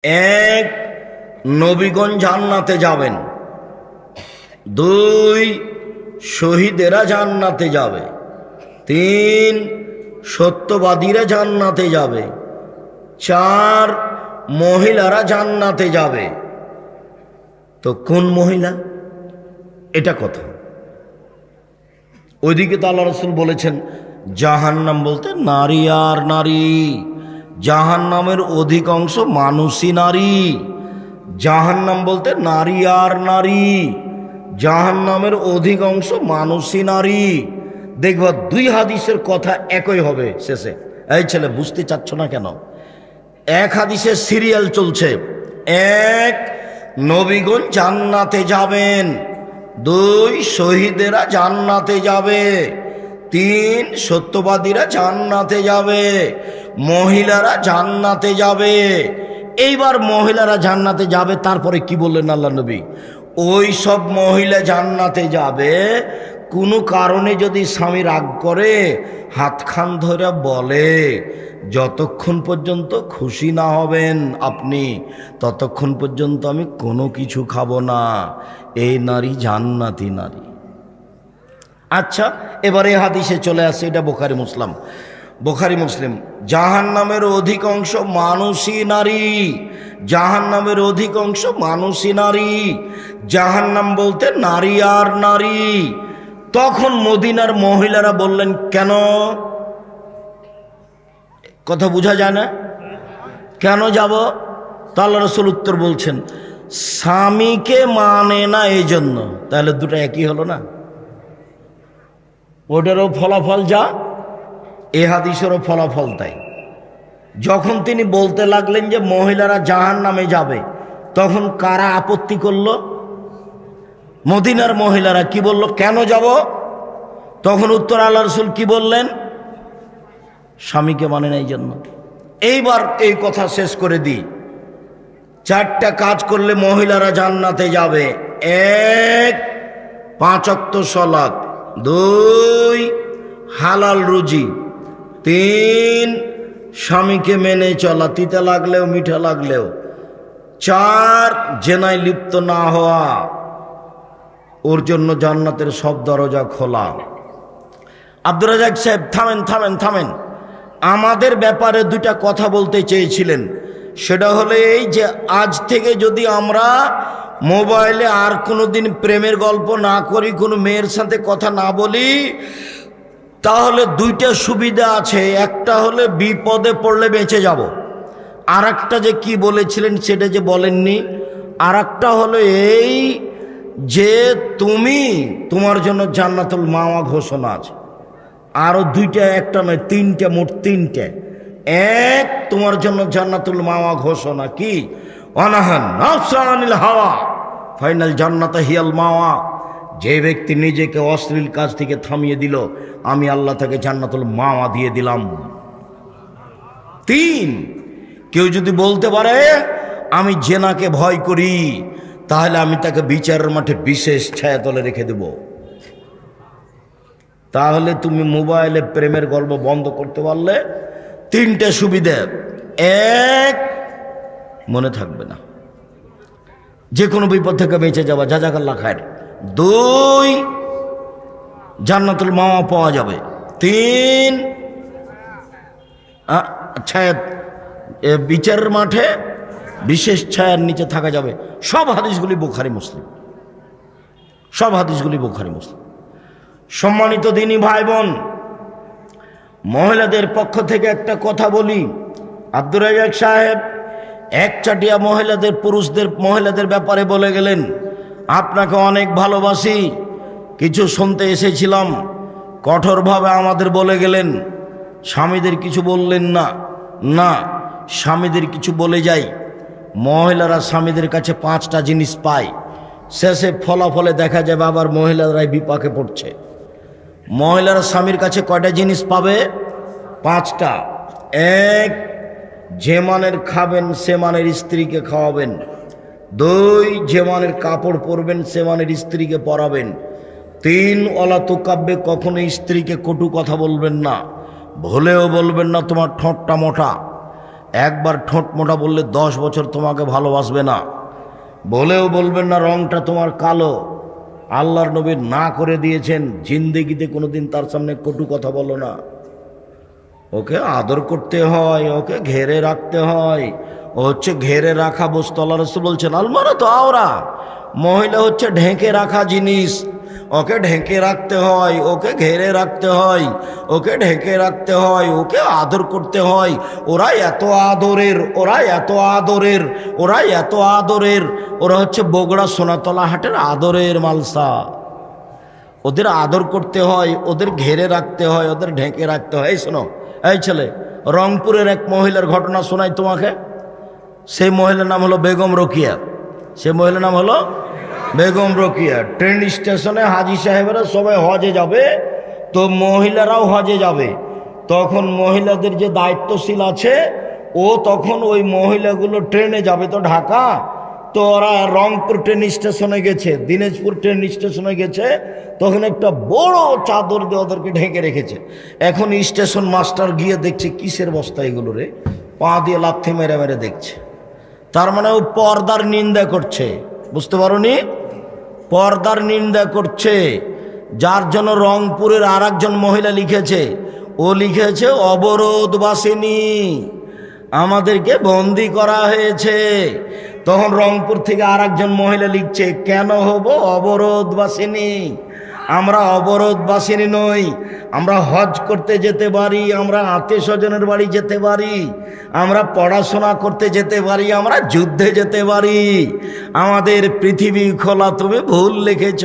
এক, নবীগণ জান্নাতে যাবেন। দুই, শহীদেরা জান্নাতে যাবে। তিন, সত্যবাদীরা জান্নাতে যাবে। চার, মহিলারা জান্নাতে যাবে। তো কোন মহিলা? এটা কথা। ওইদিকে তো আল্লাহ রাসূল বলেছেন জাহান্নাম বলতে নারী আর নারী, জাহান্নামের অধিকাংশ মানুষই নারী। জাহান্নাম বলতে নারী আর নারী, জাহান্নামের অধিকাংশ মানুষই নারী। দেখবা দুই হাদিসের কথা একই হবে শেষে। এই ছেলে বুঝতে চাচ্ছ না কেন? এক হাদিসে সিরিয়াল চলছে। এক, নবীগণ জান্নাতে যাবেন। দুই, শহীদেরা জান্নাতে যাবে। তিন, সত্যবাদীরা জান্নাতে যাবে। মহিলারা জান্নাতে যাবে। এইবার মহিলারা জান্নাতে যাবে, তারপরে কি বললেন আল্লাহ নবী? ওই সব মহিলা জান্নাতে যাবে কোনো কারণে যদি স্বামী রাগ করে হাতখান ধরে বলে, যতক্ষণ পর্যন্ত খুশি না হবেন আপনি ততক্ষণ পর্যন্ত আমি কোনো কিছু খাবো না। এই নারী জান্নাতি নারী। আচ্ছা, এবারে হাদিসে চলে আসে, এটা বুখারী মুসলিম। জাহান্নামের অধিকাংশ মানুষই নারী, জাহান্নামের অধিকাংশ মানুষই নারী। জাহান্নাম বলতে নারী আর নারী। তখন মদিনার মহিলারা বললেন, কেন? কথা বোঝা যায় না? কেন যাব? তো আল্লাহ রাসূল উত্তর বলছেন, স্বামীকে মানে না এই জন্য। তাহলে দুটো একই হলো না? ওটারও ফলাফল যা, এ হাদিসেরও ফলাফল তাই। যখন তিনি বলতে লাগলেন যে মহিলারা জাহান্নামে যাবে, তখন কারা আপত্তি করলো? মদিনার মহিলারা কি বলল? কেন যাব? তখন উত্তর আল্লাহ রাসূল কি বললেন? স্বামীকে মানে না এই জন্য। এইবার এই কথা শেষ করে দিই। চারটা কাজ করলে মহিলারা জান্নাতে যাবে। এক, 5 ওয়াক্ত সালাত। দুই, হালাল রুজি। তিন, স্বামীকে মেনে চলা, তিতা লাগলেও মিঠা লাগলেও। চার, জেনায় লিপ্ত না হওয়া। ওর জন্য জান্নাতের সব দরজা খোলা। আব্দুর রাজ্জাক সাহেব থামেন। আমাদের ব্যাপারে দুইটা কথা বলতে চেয়েছিলেন। সেটা হলো এই যে আজ থেকে যদি আমরা মোবাইলে আর কোনোদিন প্রেমের গল্প না করি, কোনো মেয়ের সাথে কথা না বলি, তাহলে দুইটা সুবিধা আছে। একটা হলে বিপদে পড়লে বেঁচে যাব। আর একটা যে কি বলেছিলেন সেটা যে বলেননি। আর একটা হলো এই যে তোমার জন্য জান্নাতুল মাওয়া ঘোষণা আছে। আরো দুইটা, একটা নয়, তিনটা, মোট তিনটে। এক, তোমার জন্য জান্নাতুল মাওয়া ঘোষণা কি? অনাহান নাফসানিল হাওয়া ফাইনাল জান্নাতা হিয়াল মাওয়া। যে ব্যক্তি নিজেকে অশ্লীল কাজ থেকে থামিয়ে দিল, আমি আল্লাহ তাকে জান্নাতুল মাওয়া দিয়ে দিলাম। তিন, কেউ যদি বলতে পারে আমি জেনাকে ভয় করি, তাহলে আমি তাকে বিচারের মাঠে বিশেষ ছায়াতলে রেখে দেব। তাহলে তুমি মোবাইলে প্রেমের গল্প বন্ধ করতে পারলে তিনটে সুবিধা। এক, মনে থাকবে না, যে কোনো বিপদ থেকে বেঁচে যাওয়া, জাযাকাল্লাহ খায়ের। দুই, জান্নাতুল মাওয়া পাওয়া যাবে। তিন, ছায়া, বিচারের মাঠে বিশেষ ছায়ার নিচে থাকা যাবে। সব হাদিসগুলি বুখারী মুসলিম। সম্মানিত দিনী ভাই বোন, মহিলাদের পক্ষ থেকে একটা কথা বলি। আব্দুর রাজ্জাক সাহেব একচাটিয়া মহিলাদের ব্যাপারে বলে গেলেন, আপনাকে অনেক ভালোবাসি, কিছু শুনতে এসেছিলাম। কঠোরভাবে আমাদের বলে গেলেন, স্বামীদের কিছু বললেন না। না, স্বামীদের কিছু বলে যাই। মহিলারা স্বামীদের কাছে 5টা জিনিস পায়। শেষে ফলাফলে দেখা যাবে আবার মহিলারাই বিপাকে পড়ছে। মহিলারা স্বামীর কাছে কয়টা জিনিস পাবে? 5টা। এক, যে মানের খাবেন সে মানের স্ত্রীকে খাওয়াবেন। দুই, যে মানের কাপড় পরবেন সে মানের স্ত্রীকে পরাবেন। তিন, ওয়ালা তুকাব্বে, কখনো স্ত্রীকে কটু কথা বলবেন না, ভুলেও বলবেন না তোমার ঠোঁটটা মোটা। একবার ঠোঁট মোটা বললে 10 বছর তোমাকে ভালোবাসবে না, বলেও বলবেন না রংটা তোমার কালো। আল্লাহর নবী না করে দিয়েছেন, জিন্দেগিতে কোনোদিন তার সামনে কটু কথা বলো না। ওকে আদর করতে হয়, ওকে ঘেরে রাখতে হয়। ও হচ্ছে ঘেরে রাখা বস্তু। আল্লাহ রাসূল বলছেন আলমারা তো আওরা, মহিলা হচ্ছে ঢেকে রাখা জিনিস। ওকে ঢেকে রাখতে হয়, ওকে ঘেরে রাখতে হয়, ওকে ঢেকে রাখতে হয়, ওকে আদর করতে হয়। ওরা এত আদরের, ওরা এত আদরের, ওরা এত আদরের। ওরা হচ্ছে বগুড়া সোনাতলা হাটের আদরের মালসা। ওদের আদর করতে হয়, ওদের ঘেরে রাখতে হয়, ওদের ঢেকে রাখতে হয়। এই শোনো, এই ছেলে, রংপুরের এক মহিলার ঘটনা শোনাই তোমাকে। সেই মহিলার নাম হলো বেগম রোকিয়া। সে মহিলার নাম হলো বেগম রোকিয়া। ট্রেন স্টেশনে হাজী সাহেবেরা সবাই হজে যাবে, তো মহিলারাও হজে যাবে। তখন মহিলাদের যে দায়িত্বশীল আছে, ও তখন ওই মহিলাগুলো ট্রেনে যাবে তো ঢাকা, তো ওরা রংপুর ট্রেন স্টেশনে গেছে, দিনাজপুর ট্রেন স্টেশনে গেছে। তখন একটা বড় চাদর দিয়ে ওদেরকে ঢেকে রেখেছে। এখন স্টেশন মাস্টার গিয়ে দেখছে কিসের বস্তা এগুলো রে, পা দিয়ে লাথি মেরে মেরে দেখছে। তার মানে ও পর্দার নিন্দা করছে, বুঝতে পারোনি? পর্দার নিন্দা করছে। যার জন্য রংপুরের আর একজন মহিলা লিখেছে, ও লিখেছে অবরোধবাসিনী, আমাদেরকে বন্দি করা হয়েছে। তখন রংপুর থেকে আর একজন মহিলা লিখছে, কেন হব অবরোধবাসিনী? আমরা অবরোধবাসিনী নই, আমরা হজ করতে যেতে পারি, আমরা আত্মীয় স্বজনের বাড়ি যেতে পারি, আমরা পড়াশোনা করতে যেতে পারি, আমরা যুদ্ধে যেতে পারি। আমাদের পৃথিবী খোলা, তুমি ভুল লিখেছ।